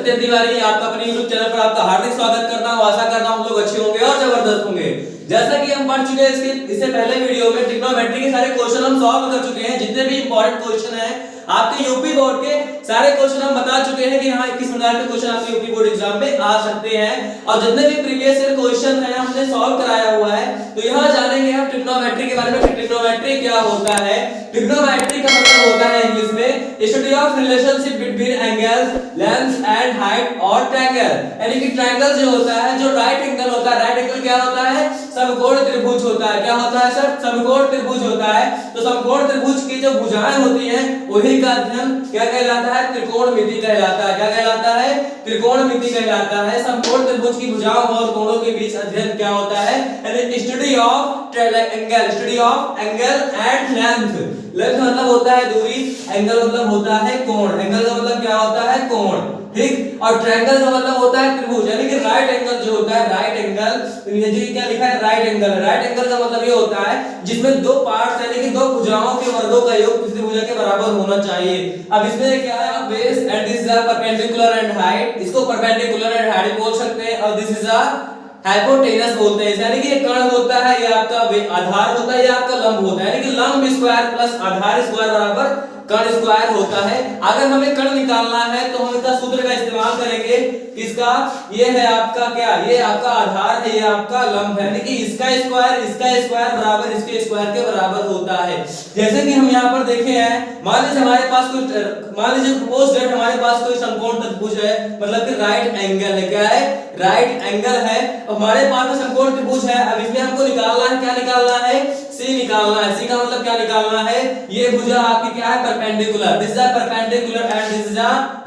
सत्य तिवारी आपका अपने YouTube चैनल पर आपका हार्दिक स्वागत करता हूं। आशा करता हूं आप लोग अच्छे होंगे और जबरदस्त होंगे। जैसा कि हम पढ़ चुके हैं इससे पहले वीडियो में ट्रिग्नोमेट्री के सारे क्वेश्चन हम सॉल्व कर चुके हैं। जितने भी इंपॉर्टेंट क्वेश्चन हैं आपके यूपी बोर्ड के सारे क्वेश्चन हम बता चुके हैं कि हाँ किस प्रकार के क्वेश्चन आपके यूपी बोर्ड एग्जाम में आ सकते हैं और जितने भी प्रीवियस ईयर क्वेश्चन हैं हमने सॉल्व कराया हुआ है। तो यहाँ जानेंगे हम ट्रिग्नोमेट्री के बारे में। ट्रिग्नोमेट्री क्या होता है? ट्रिग्नोमेट्री का मतलब होता है इंग्लिश में study of relationship between angles, length and height और ट्रायंगल। यानी कि ट्रायंगल जो होता है, जो राइट एंगल होता है, राइट एंगल क्या होता है? समकोण त्रिभुज होता है। क्या होता है सर? समकोण त्रिभुज होता है। तो समकोण त्रिभुज की जो भुजाएं होती हैं वही का अध्ययन क्या कहलाता है? त्रिकोणमिति कहलाता है। क्या कहलाता है? त्रिकोणमिति कहलाता है। समकोण त्रिभुज की भुजाओं और कोणों के बीच अध्ययन क्या होता है? यानी study of angle, study of angle and length. Length मतलब होता है दूरी, एंगल मतलब होता है कोण। एंगल का मतलब क्या होता है? कोण, ठीक। और ट्रायंगल का मतलब होता है त्रिभुज, यानी कि राइट एंगल जो होता है, राइट एंगल, ये जो क्या लिखा है राइट एंगल। राइट एंगल का मतलब ये होता है जिसमें दो पार्ट्स यानी कि दो भुजाओं के वर्गों का योग किसी भुजा के बराबर होना चाहिए। अब इसमें क्या है? Base and this is perpendicular and height, इसको परपेंडिकुलर एंड हाइट बोल सकते हैं। और दिस इज हाइपोटेनस बोलते हैं, यानी कि ये कर्ण होता है, ये आपका आधार होता है, ये आपका लंब होता है। यानी कि लंब स्क्वायर प्लस आधार स्क्वायर बराबर कर्ण स्क्वायर होता है। अगर हमें कर्ण निकालना है तो हम इसका सूत्र का इस्तेमाल करेंगे। इसका ये है आपका क्या? ये आपका आधार है, ये आपका लंब है, यानी कि इसका स्क्वायर बराबर इसके स्क्वायर के बराबर होता है। जैसे कि हम यहाँ पर देखे हैं, मान लीजिए हमारे पास कोई, मान लीजिए सपोज दैट हमारे पास कोई समकोण त्रिभुज है, मतलब कि राइट एंगल है। क्या है? राइट एंगल है। हमारे पास में समकोण त्रिभुज है। अब इसमें हमको निकालना है, क्या निकालना है? सी निकालना है। सी का मतलब क्या निकालना है? ये भुजा आपकी क्या है? Perpendicular. This is perpendicular and this is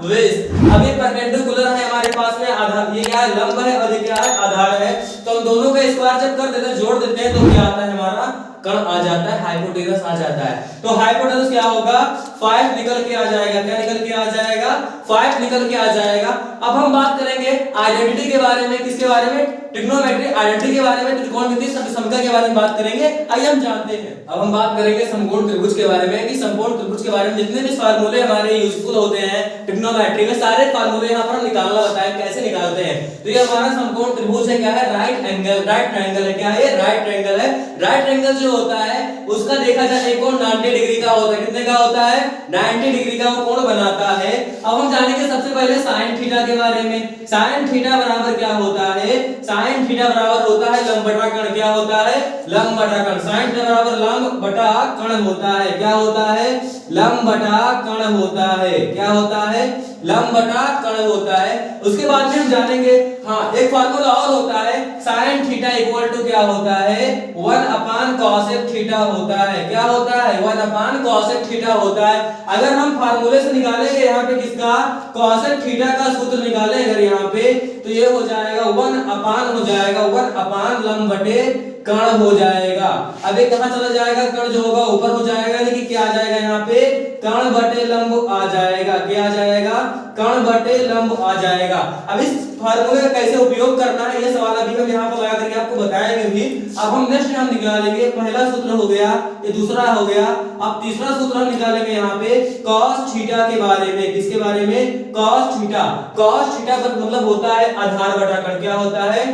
base. अब ये परपेंडिकुलर है हमारे पास में, आधार ये क्या है? लंब है, और ये क्या है? आधार है। तो हम दोनों का स्क्वायर जब कर देते हैं, जोड़ देते हैं, तो क्या आता है? हमारा कर्ण आ जाता है, हाइपोटेनस आ जाता है। तो हाइपोटेनस क्या होगा? 5 निकल के आ जाएगा। क्या निकल के आ जाएगा? 5 निकल के आ जाएगा। अब हम बात करेंगे आइडेंटिटी के बारे में। किसके बारे में? ट्रिग्नोमेट्री आइडेंटिटी के बारे में, त्रिकोणमिति समकोण के बारे में बात करेंगे। आइए हम जानते हैं। अब हम बात करेंगे समकोण त्रिभुज के बारे में, कि समकोण त्रिभुज के बारे में जितने भी फार्मूले हमारे यूजफुल होते हैं ट्रिग्नोमेट्री में, सारे फार्मूले यहाँ पर हम निकालना बताएं कैसे निकालते हैं। तो ये हमारा समकोण त्रिभुज है, क्या है? राइट एंगल, राइट ट्रायंगल है। क्या है? राइट ट्रायंगल है। राइट एंगल जो होता है उसका देखा जाए एक कोण 90 डिग्री का होता है। कितने का होता है? 90 डिग्री का वो कोण बनाता है। अब हम जानेंगे सबसे पहले साइन थीटा के बारे में। साइन थीटा बराबर क्या होता है? साइन थीटा बराबर होता है लंब बटा कर्ण। क्या होता है? लंब बटा कर्ण। साइन थीटा बराबर लंब बटा कर्ण होता है। क्या होता है? लंब बटा कर्ण होता है। क्या होता है? लंब बटा कर्ण होता है। उसके बाद में हम जानेंगे, हाँ एक फार्मूला और होता है, साइन थीटा इक्वल टू क्या होता है? 1 अपान कॉसेक थीटा होता है। क्या होता है? 1 अपान कॉसेक थीटा होता है। अगर हम फार्मूले से निकालेंगे यहाँ पे किसका? कॉसेक थीटा का सूत्र निकालें अगर यहाँ पे, तो ये हो जाएगा 1 अपान हो जाएगा 1 अपान लंब बटे कर्ण हो जाएगा। अब ये कहां चला जाएगा? कर्ण जो होगा ऊपर हो जाएगा, यानी कि क्या आ जाएगा यहाँ पे? कर्ण बटे लंब आ जाएगा। क्या आ जाएगा? कर्ण बटे लंब आ जाएगा। अब इस फार्मूले का कैसे उपयोग करना है ये सवाल अभी हम यहाँ पर लगा करके आपको बताएंगे भी। अब हम नेक्स्ट हम निकालेंगे, पहला सूत्र हो गया, ये दूसरा हो गया। अब तीसरा सूत्र हम निकालेंगे यहाँ पे cos थीटा के बारे में। किसके बारे में? cos theta. cos थीटा का मतलब होता है आधार बटा कर्ण। क्या होता है?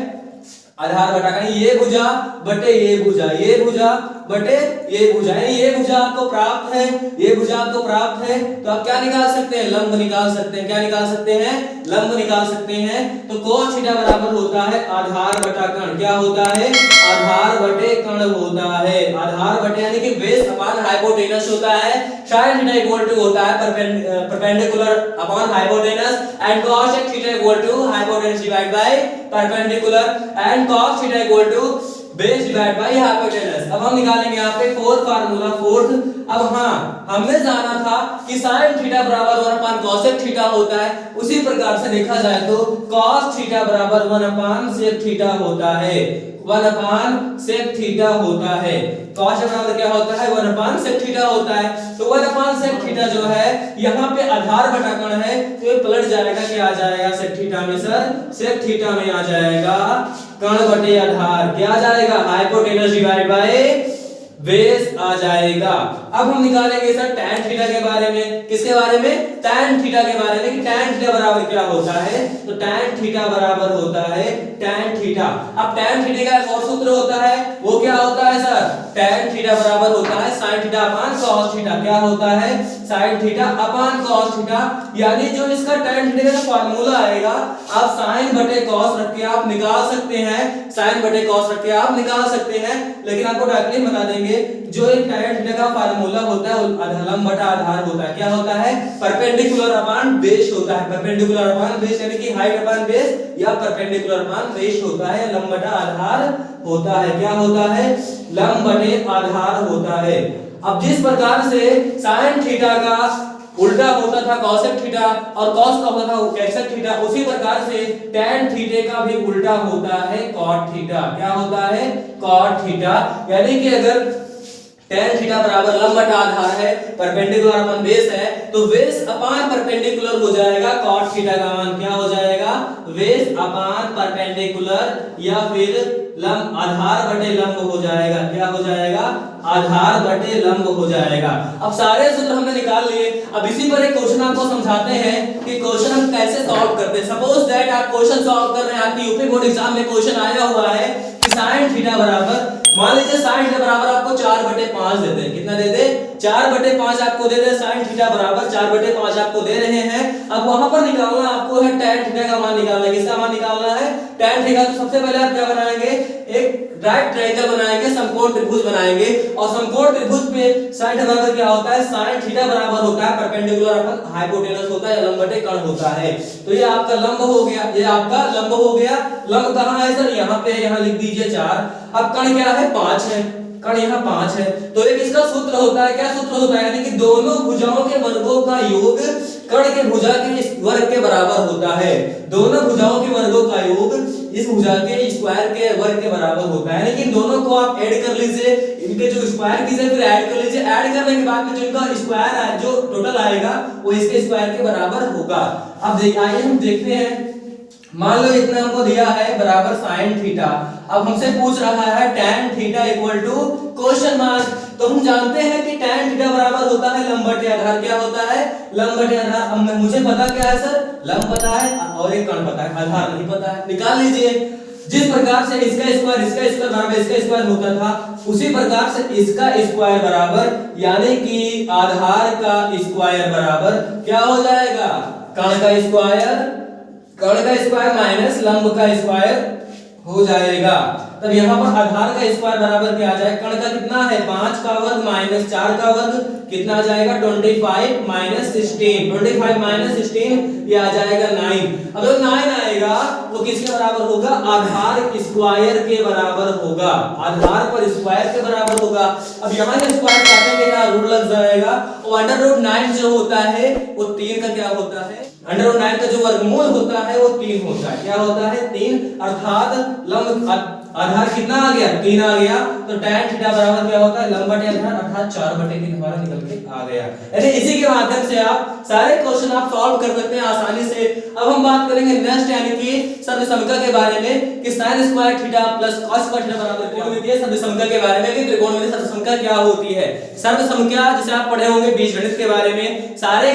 आधार बटा कर्ण। ये भुजा बटे ये भुजा, ये भुजा बटे ये भुजा, यानी ये भुजा आपको प्राप्त है, ये भुजा आपको प्राप्त है। तो आप क्या निकाल सकते हैं? लंब निकाल सकते हैं। क्या निकाल सकते हैं? लंब निकाल सकते हैं। तो cos थीटा बराबर होता है आधार बटा कर्ण। क्या होता है? आधार बटे कर्ण होता है। आधार बटे यानी कि बेस अपान हाइपोटेनस होता है। sin थीटा इक्वल टू होता है perpendicular upon hypotenuse, and cos theta equal to hypotenuse divide by perpendicular, and cos theta equal to base divide by hypotenuse. अब हम निकालेंगे यहाँ पे फोर्थ फार्मूला, फोर्थ। अब हाँ हमने जाना था कि sin थीटा बराबर 1 अपान cosec थीटा होता है, उसी प्रकार से देखा जाए तो cos थीटा बराबर 1 अपान sec थीटा होता है। 1 अपान sec थीटा होता है। cos बराबर क्या होता है? 1 अपान sec थीटा होता है। तो 1 अपान sec थीटा जो है यहाँ पे आधार बटा कर्ण है, तो ये पलट जाएगा, क्या आ जाएगा? sec थीटा में सर, sec थीटा में आ जाएगा कर्ण बटे आधार। क्या आ जाएगा? हाइपोटेनस डिवाइड बाय बेस आ जाएगा। अब हम निकालेंगे सर tan थीटा के बारे में। किसके बारे में? tan थीटा के बारे में कि tan थीटा बराबर क्या होता है। तो tan थीटा बराबर होता है tan थीटा। अब tan थीटा का एक और सूत्र होता है, वो क्या होता है सर? tan थीटा बराबर होता है sin theta upon cos theta. क्या होता है? sin theta upon cos theta. यानी जो इसका tan थीटा का फार्मूला आएगा, आप sin बटे cos रख के आप निकाल सकते हैं, sin बटे cos रख के आप निकाल सकते हैं। लेकिन आपको डायरेक्टली बता देंगे जो एक tan थीटा का फार्मूला होता है लंब बटा आधार होता है। क्या होता है? परपेंडिकुलर अपॉन बेस होता है। परपेंडिकुलर अपॉन बेस यानी कि हाइट अपॉन बेस या परपेंडिकुलर अपॉन बेस होता है, लंब बटा आधार होता है। क्या होता है? लंब बटे आधार होता है। अब जिस प्रकार से sin थीटा का उल्टा होता था cosec थीटा और cos का होता था sec थीटा, उसी प्रकार से tan थीटे का भी उल्टा होता है cot थीटा। क्या होता है? cot theta. यानी कि अगर tan थीटा बराबर लंब बटा आधार है, परपेंडिकुलर अपन बेस है, तो बेस अपान परपेंडिकुलर हो जाएगा cot थीटा का मान क्या हो जाएगा? बेस अपान परपेंडिकुलर या फिर लंब आधार बटे लंब हो जाएगा। क्या हो जाएगा? आधार बटे लंब हो जाएगा। अब सारे सूत्र हमने निकाल लिए। अब इसी पर एक क्वेश्चन आपको समझाते हैं कि क्वेश्चन हम कैसे सॉल्व करते हैं। सपोज दैट आप क्वेश्चन सॉल्व कर रहे हैं, आपके यूपी बोर्ड एग्जाम में क्वेश्चन आया हुआ है कि sin थीटा बराबर, मान लीजिए sin थीटा बराबर आपको 4/5 देते हैं। कितना दे दे? 4/5 आपको दे दे। sin थीटा बराबर 4/5 आपको दे रहे हैं। अब वहां पर निकालना आपको है tan थीटा का मान निकालना है। किसका मान निकालना है? tan theta. तो सबसे पहले आप क्या बनाएंगे? एक राइट ट्रायंगल बनाएंगे, समकोण त्रिभुज बनाएंगे, और समकोण त्रिभुज पे sin बराबर क्या होता है? sin थीटा बराबर होता है परपेंडिकुलर अपन हाइपोटेनस होता है, लंब बटे कर्ण होता है। तो ये आपका लंब हो गया, ये आपका लंब हो गया। लंब कहां है सर? यहां पे, यहां लिख दीजिए 4। अब कर्ण क्या है? 5 है। कर्ण यहाँ 5 है। तो एक इसका सूत्र होता है, क्या सूत्र होता है? यानी कि दोनों भुजाओं के वर्गों का योग कर्ण के भुजा के वर्ग के बराबर होता है। दोनों भुजाओं के वर्गों का योग इस भुजा के स्क्वायर के वर्ग के बराबर होता है। लेकिन दोनों को आप ऐड कर लीजिए, इनके जो स्क्वायर कीजिए फिर ऐड कर लीजिए। ऐड करने के बाद में जो इनका स्क्वायर है, जो टोटल आएगा वो इसके स्क्वायर के बराबर होगा। अब आइए हम देखते हैं। मान लो इतना हमको दिया है बराबर sin थीटा। अब हमसे पूछ रहा है tan theta equal to question mark. तो हम जानते हैं कि tan थीटा बराबर होता है लंब बटे आधार। क्या होता है? लंब बटे आधार। अब मुझे पता क्या है सर? लंब पता है और एक कर्ण पता है, आधार नहीं पता है। निकाल लीजिए। जिस प्रकार से इसका स्क्वायर बराबर इसका स्क्वायर होता था, उसी प्रकार से इसका स्क्वायर बराबर, यानी कि आधार का स्क्वायर बराबर क्या हो जाएगा? कर्ण का स्क्वायर माइनस लंब का स्क्वायर हो जाएगा। तब यहाँ पर आधार का स्क्वायर बराबर क्या आ जाएगा? कर्ण का कितना है? 5 का वर्ग माइनस 4 का वर्ग कितना आ जाएगा? 25 माइनस 16। 25 माइनस 16 ये आ जाएगा 9। अब जब 9 आएगा वो किसके बराबर होगा? आधार स्क्वायर के बराबर होगा। आधार पर स्क्वायर के बराबर होगा। अब यहाँ के स्क्वायर काटेंगे ना, रूट लग जाएगा। और √9 जो होता है वो 3 का क्या होता है? √9 का जो वर्गमूल होता है वो 3 होता है। क्या होता है? 3। अर्थात लंब आधार कितना आ गया? 3 आ गया। तो tan थीटा बराबर क्या होता है? लंब बटे आधार अर्थात 4/3 हमारा निकल के आ गया। यानी इसी के माध्यम से आप सारे क्वेश्चन आप सॉल्व कर सकते हैं आसानी से। अब हम बात करेंगे नेक्स्ट, यानी कि सर्वसमता के बारे में कि sin square theta plus cos square theta बराबर त्रिकोणमितीय सर्वसमता के बारे में कि त्रिकोणमितीय सर्वसमता क्या होती है। सर्वसमता जिसे आप पढ़े होंगे बीजगणित के बारे में, सारे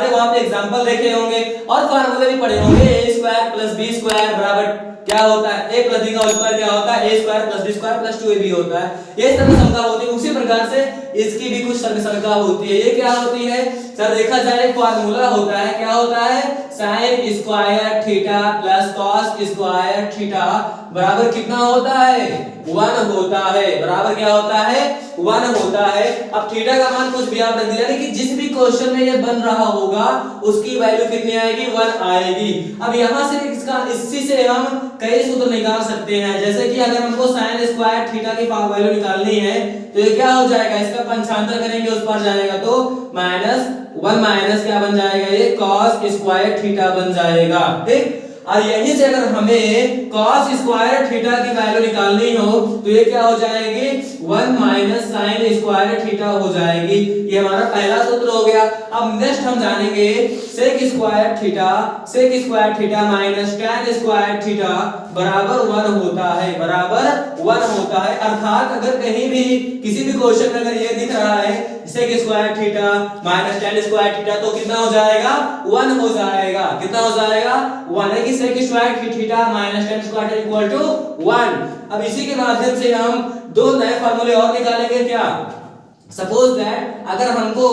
वहां पे एग्जांपल देखे होंगे और फार्मूले भी पढ़े होंगे। a² + b² बराबर क्या होता है? a + b का स्क्वायर क्या होता है? a² + b² + 2ab होता है। ये सर्वसमता होती है। उसी प्रकार से इसकी भी कुछ सर्वसमता होती है। ये क्या होती है सर? देखा जाए फार्मूला होता है, क्या होता है? sin square theta plus cos square theta बराबर कितना होता है? 1 होता है। बराबर क्या होता है? 1 होता है। अब थीटा का मान कुछ भी आप रख दिया, यानी कि जिस भी क्वेश्चन में ये बन रहा होगा उसकी वैल्यू कितनी आएगी? 1 आएगी। अब यहां से इसी से हम कई सूत्र निकाल सकते हैं। जैसे कि अगर हमको sin स्क्वायर थीटा की वैल्यू निकालनी है तो ये क्या हो जाएगा? इसका पंचांतर करेंगे उस पर जाएगा तो -1 माइनस क्या बन जाएगा? ये cos स्क्वायर थीटा बन जाएगा। ठीक। और यहीं से अगर हमें cos स्क्वायर थीटा की वैल्यू निकालनी हो तो ये क्या हो जाएगी? 1 माइनस sin स्क्वायर थीटा हो जाएगी। ये हमारा पहला सूत्र हो गया। अब नेक्स्ट हम जानेंगे sec square theta minus tan square theta बराबर 1 होता है, बराबर 1 होता है। अर्थात अगर कहीं भी किसी भी क्वेश्चन में अगर ये दिख रहा है sec square theta minus tan square theta तो कितना हो जाएगा 1 हो जाएगा। कितना हो जाएगा 1 है कि sec square theta minus tan square theta equal to 1। अब इसी के माध्यम से हम दो नए फार्मूले और निकालेंगे। क्या सपोज दैट अगर हमको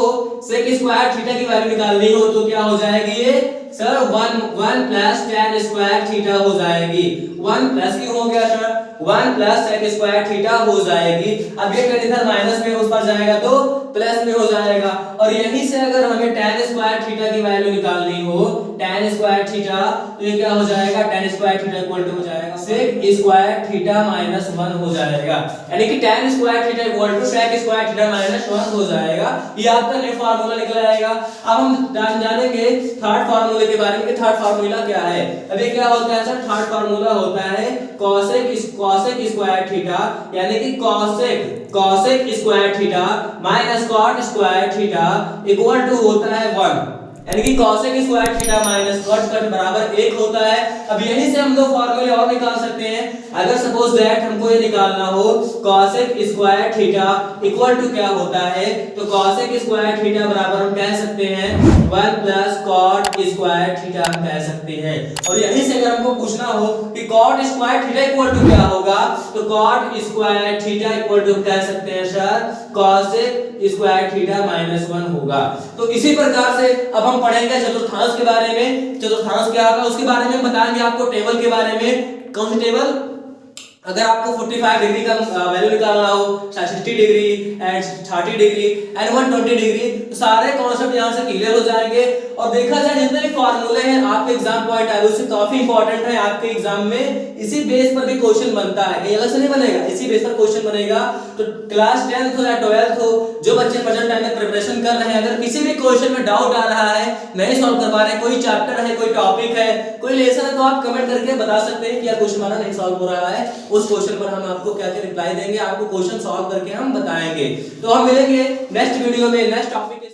सेक स्क्वायर थीटा की वैल्यू निकालनी हो तो क्या हो जाएगी ये sir 1 plus tan square theta हो जाएगी। 1 प्लस क्यों हो गया sir 1 plus sec square theta हो जाएगी। अब ये tan इधर माइनस में उस पर जाएगा तो प्लस में हो जाएगा। और यहीं से अगर हमें tan स्क्वायर थीटा की वैल्यू निकालनी हो tan स्क्वायर थीटा तो ये क्या हो जाएगा tan square theta equal to हो जाएगा सेक स्क्वायर थीटा माइनस 1 हो जाएगा। यानी कि tan square theta equal to sec square theta minus 1 हो जाएगा। ये आपका नया फार्मूला निकल आएगा। अब हम जानेंगे थर्ड फार्मूले के बारे में कि थर्ड फार्मूला क्या है। अब ये क्या होता है सर थर्ड फार्मूला होता है cosec स्क्वायर थीटा यानी कि cosec square theta minus cot square theta equal to होता है 1। यानी कि cosec square theta minus cot square बराबर 1 होता है। अब यहीं से हम दो फार्मूले और निकाल सकते हैं। अगर सपोज दैट हमको ये निकालना हो cosec square theta equal to क्या होता है तो cosec स्क्वायर थीटा बराबर हम कह सकते हैं 1 प्लस cot स्क्वायर थीटा हम कह सकते हैं। और यहीं से अगर हमको पूछना हो कि cot square theta equal to क्या होगा तो cot square theta equal to कह सकते हैं sir cosec square theta minus 1 होगा। तो इसी प्रकार से अब हम पढ़ेंगे चतुर्थांश के बारे में। चतुर्थांश क्या होगा उसके बारे में बताएंगे आपको। टेबल के बारे में कौन सी टेबल अगर आपको 45 डिग्री का वैल्यू निकालना हो 60 degree and 30 degree and 120 degree तो सारे कॉन्सेप्ट यहां से क्लियर हो जाएंगे। और देखा जाए जितने भी फार्मूले हैं आपके एग्जाम पॉइंट है उससे काफी इंपॉर्टेंट है आपके एग्जाम में। इसी बेस पर भी क्वेश्चन बनता है, कहीं अलग से नहीं बनेगा, इसी बेस पर क्वेश्चन बनेगा। तो क्लास 10th हो या 12th हो जो बच्चे प्रेजेंट टाइम में प्रिपरेशन कर रहे हैं अगर किसी भी क्वेश्चन में डाउट आ रहा है नहीं सॉल्व कर पा रहे कोई चैप्टर है कोई टॉपिक है कोई लेसन है तो आप कमेंट करके बता सकते हैं कि यार क्वेश्चन हमारा नहीं सॉल्व हो रहा है। उस क्वेश्चन पर हम आपको क्या क्या रिप्लाई देंगे, आपको क्वेश्चन सॉल्व करके हम बताएंगे। तो हम मिलेंगे नेक्स्ट वीडियो में नेक्स्ट टॉपिक